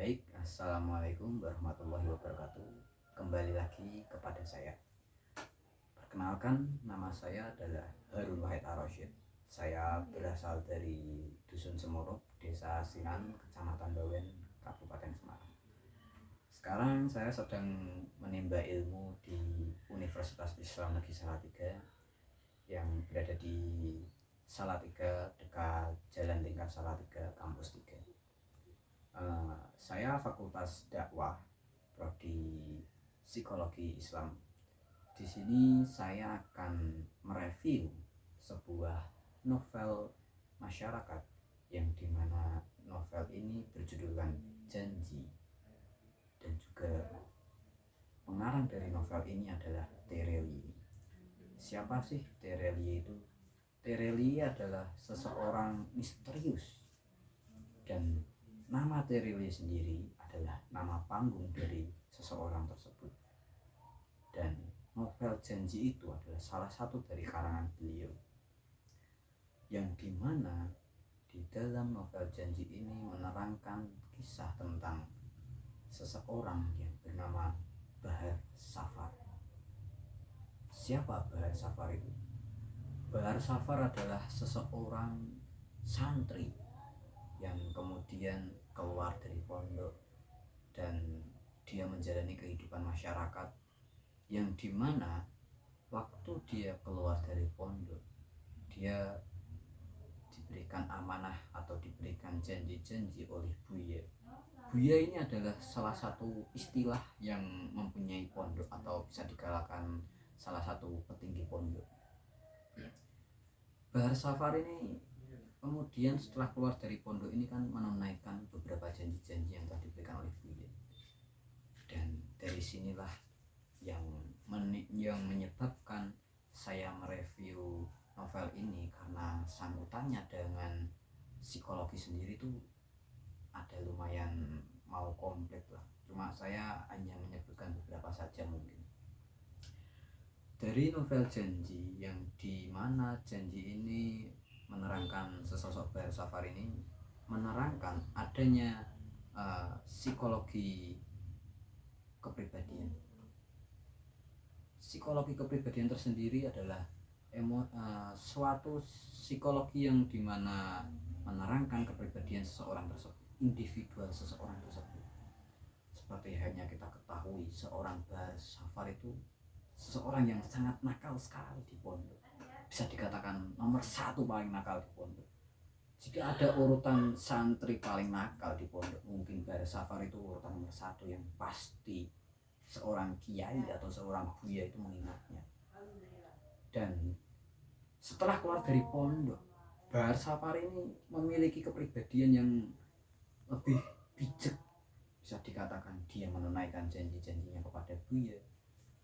Baik, Assalamualaikum warahmatullahi wabarakatuh. Kembali lagi kepada saya. Perkenalkan, nama saya adalah Harun Wahid Ar-Rasyid. Saya berasal dari Dusun Semoro, Desa Sinan, Kecamatan Bawen, Kabupaten Semarang. Sekarang saya sedang menimba ilmu di Universitas Islam Negeri Salatiga yang berada di Salatiga, dekat Jalan Lingkar Salatiga, Kampus 3. Saya Fakultas Dakwah, Prodi Psikologi Islam. Di sini saya akan mereview sebuah novel masyarakat yang dimana novel ini berjudulkan Janji, dan juga pengarang dari novel ini adalah Terelie. Siapa sih Terelie itu? Terelie adalah seseorang misterius, dan nama Terelie sendiri adalah nama panggung dari seseorang tersebut. Dan novel Janji itu adalah salah satu dari karangan beliau, yang dimana di dalam novel Janji ini menerangkan kisah tentang seseorang yang bernama Bahar Safar. Siapa Bahar Safar itu? Bahar Safar adalah seseorang santri yang kemudian keluar dari pondok dan dia menjalani kehidupan masyarakat, yang dimana waktu dia keluar dari pondok dia diberikan amanah atau diberikan janji-janji oleh Buya. Buya ini adalah salah satu istilah yang mempunyai pondok, atau bisa dikatakan salah satu petinggi pondok. Bahar Safar ini kemudian setelah keluar dari pondok ini kan menunaikan beberapa janji-janji yang telah diberikan oleh Buya. Dan dari sinilah yang menyebabkan saya mereview novel ini, karena sangkutannya dengan psikologi sendiri itu ada lumayan mau komplit lah. Cuma saya hanya menyebutkan beberapa saja mungkin. Dari novel Janji, yang dimana Janji ini menerangkan sesosok Bahar Safar ini menerangkan adanya psikologi kepribadian. Psikologi kepribadian tersendiri adalah suatu psikologi yang dimana menerangkan kepribadian seseorang tersebut, individual seseorang tersebut. Seperti hanya kita ketahui, seorang Bahar Safar itu seseorang yang sangat nakal sekali di pondok, bisa dikatakan nomor satu paling nakal di pondok. Jika ada urutan santri paling nakal di pondok, mungkin Bahar Safar itu urutan nomor satu yang pasti seorang kiai atau seorang buya itu mengingatnya. Dan setelah keluar dari pondok, Bahar Safar ini memiliki kepribadian yang lebih bijak, bisa dikatakan dia menunaikan janji-janjinya kepada Buya.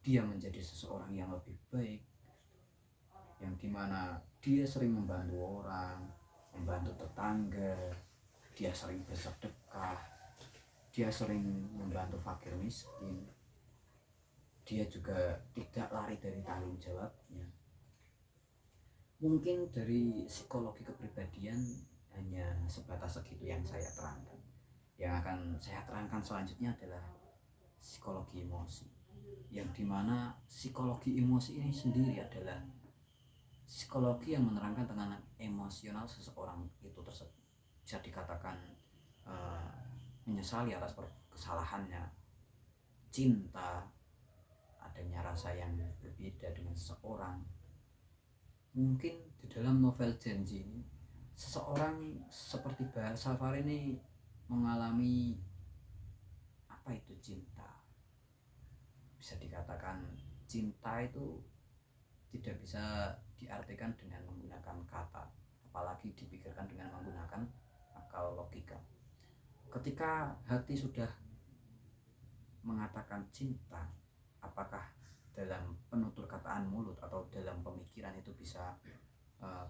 Dia menjadi seseorang yang lebih baik, yang dimana dia sering membantu orang, membantu tetangga, dia sering bersedekah, dia sering membantu fakir miskin, dia juga tidak lari dari tanggung jawabnya. Mungkin dari psikologi kepribadian hanya sebatas segitu yang saya terangkan. Yang akan saya terangkan selanjutnya adalah psikologi emosi, yang dimana psikologi emosi ini sendiri adalah psikologi yang menerangkan tentang emosional seseorang itu tersebut. Bisa dikatakan menyesali atas kesalahannya, cinta, adanya rasa yang berbeda dengan seseorang. Mungkin di dalam novel Janji ini, seseorang seperti Bahar Safar ini mengalami apa itu cinta. Bisa dikatakan cinta itu tidak bisa diartikan dengan menggunakan kata, apalagi dipikirkan dengan menggunakan akal logika. Ketika hati sudah mengatakan cinta, apakah dalam penutur kataan mulut atau dalam pemikiran itu bisa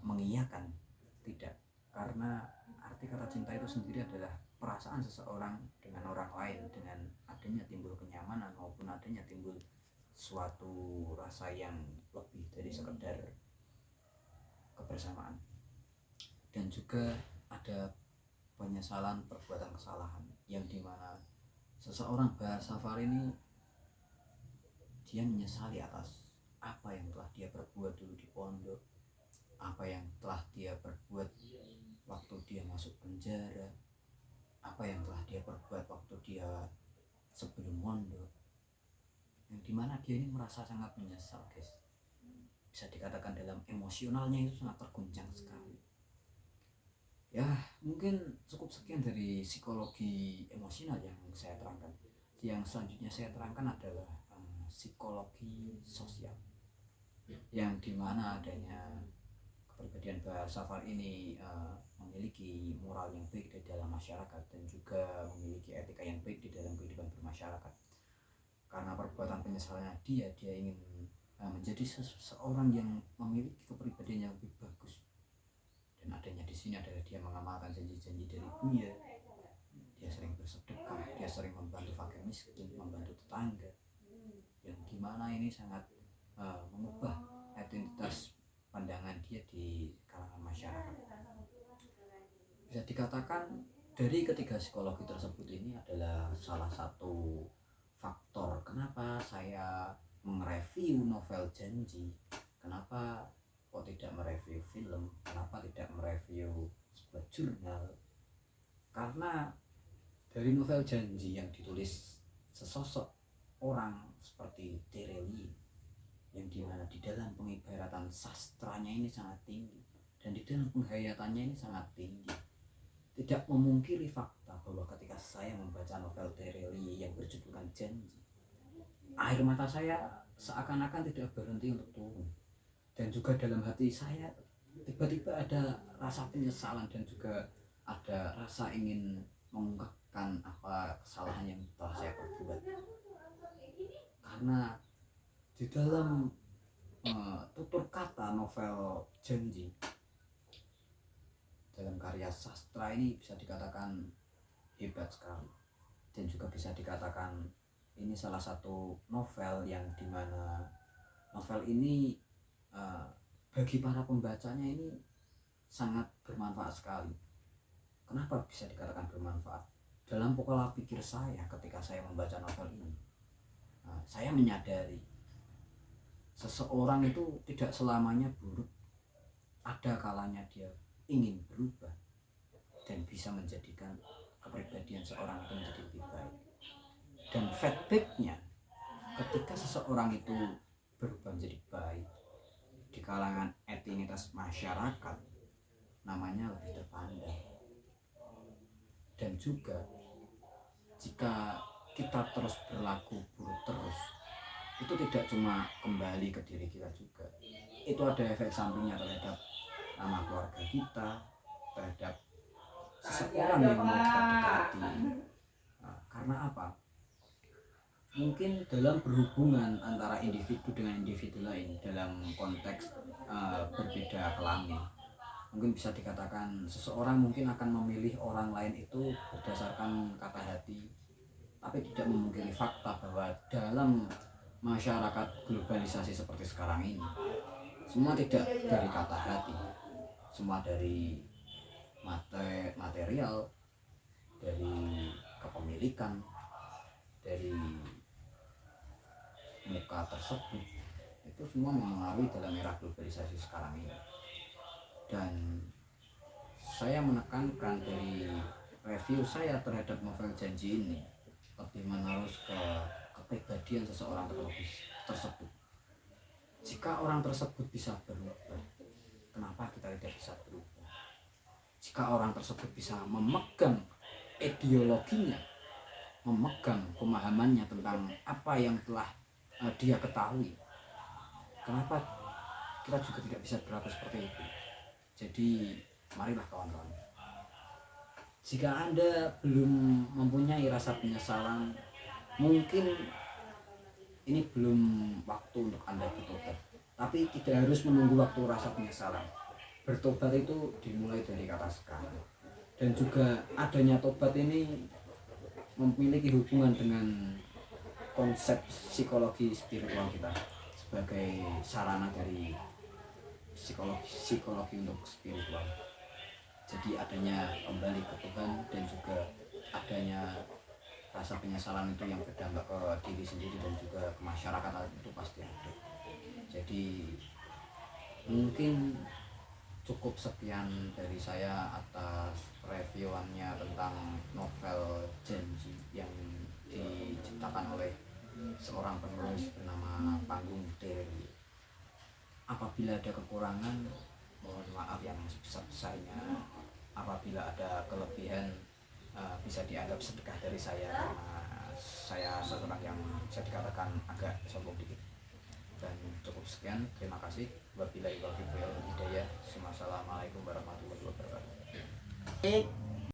mengiyakan? Tidak, karena arti kata cinta itu sendiri adalah perasaan seseorang dengan orang lain, dengan adanya timbul kenyamanan maupun adanya timbul suatu rasa yang lebih dari sekedar kebersamaan. Dan juga ada penyesalan perbuatan kesalahan, yang dimana seseorang bersafar ini dia menyesali atas apa yang telah dia perbuat dulu di pondok, apa yang telah dia perbuat waktu dia masuk penjara, apa yang telah dia perbuat waktu dia sebelum mondok, yang dimana dia ini merasa sangat menyesal, guys. Bisa dikatakan dalam emosionalnya itu sangat terguncang sekali. Ya, mungkin cukup sekian dari psikologi emosional yang saya terangkan. Yang selanjutnya saya terangkan adalah psikologi sosial, yang dimana adanya kepribadian bersafar ini memiliki moral yang baik di dalam masyarakat dan juga memiliki etika yang baik di dalam kehidupan bermasyarakat. Karena perbuatan penyesalannya dia ingin menjadi seseorang yang memiliki kepribadian yang lebih bagus. Dan adanya di sini adalah dia mengamalkan janji-janji dari Buya. Dia sering bersedekah, dia sering membantu fakir miskin, membantu tetangga, yang dimana ini sangat mengubah identitas pandangan dia di kalangan masyarakat. Bisa dikatakan dari ketiga psikologi tersebut ini adalah salah satu faktor kenapa saya mereview novel Janji, kenapa kok tidak mereview film, kenapa tidak mereview sebuah jurnal. Karena dari novel Janji yang ditulis sesosok orang seperti Terelie, yang dimana di dalam pengibaratan sastranya ini sangat tinggi dan di dalam penghayatannya ini sangat tinggi, tidak memungkiri fakta bahwa ketika saya membaca novel Terelie yang berjudulkan Janji, air mata saya seakan-akan tidak berhenti untuk turun. Dan juga dalam hati saya tiba-tiba ada rasa penyesalan dan juga ada rasa ingin mengungkapkan apa kesalahan yang telah saya perbuat. Karena di dalam tutur kata novel Janji, dalam karya sastra ini bisa dikatakan hebat sekali, dan juga bisa dikatakan ini salah satu novel yang dimana novel ini bagi para pembacanya ini sangat bermanfaat sekali. Kenapa bisa dikatakan bermanfaat? Dalam pola pikir saya ketika saya membaca novel ini, saya menyadari seseorang itu tidak selamanya buruk. Ada kalanya dia ingin berubah dan bisa menjadikan kepribadian seorang itu menjadi lebih baik. Dan feedbacknya ketika seseorang itu berubah menjadi baik di kalangan etinitas masyarakat, namanya lebih terpandang. Dan juga jika kita terus berlaku buruk terus, itu tidak cuma kembali ke diri kita juga, itu ada efek sampingnya terhadap nama keluarga kita, terhadap seseorang yang mau kita dekati. Karena apa? Mungkin dalam berhubungan antara individu dengan individu lain dalam konteks berbeda kelamin, mungkin bisa dikatakan seseorang mungkin akan memilih orang lain itu berdasarkan kata hati, tapi tidak memungkiri fakta bahwa dalam masyarakat globalisasi seperti sekarang ini, semua tidak dari kata hati, semua dari material, dari kepemilikan, dari muka tersebut. Itu semua mempengaruhi dalam era globalisasi sekarang ini. Dan saya menekankan dari review saya terhadap novel Janji ini lebih menerus ke kepribadian seseorang tersebut. Jika orang tersebut bisa berubah, kenapa kita tidak bisa berubah? Jika orang tersebut bisa memegang ideologinya, memegang pemahamannya tentang apa yang telah dia ketahui, kenapa kita juga tidak bisa berlaku seperti itu? Jadi marilah kawan-kawan, jika Anda belum mempunyai rasa penyesalan, mungkin ini belum waktu untuk Anda bertobat. Tapi tidak harus menunggu waktu rasa penyesalan. Bertobat itu dimulai dari kata sekarang. Dan juga adanya tobat ini memiliki hubungan dengan konsep psikologi spiritual kita sebagai sarana dari psikologi untuk spiritual. Jadi adanya kembali ke Tuhan dan juga adanya rasa penyesalan itu yang berdampak ke diri sendiri dan juga ke masyarakat itu pasti ada. Jadi mungkin cukup sekian dari saya atas reviewannya tentang novel Janji yang diciptakan oleh seorang penulis bernama Panggung Dewi. Apabila ada kekurangan, mohon maaf yang sebesar-besarnya. Apabila ada kelebihan, bisa dianggap sedekah dari saya karena saya seorang yang bisa dikatakan agak sombong dikit. Dan cukup sekian, terima kasih. Wabillahi taufiq wal hidayah. Wassalamualaikum warahmatullahi wabarakatuh.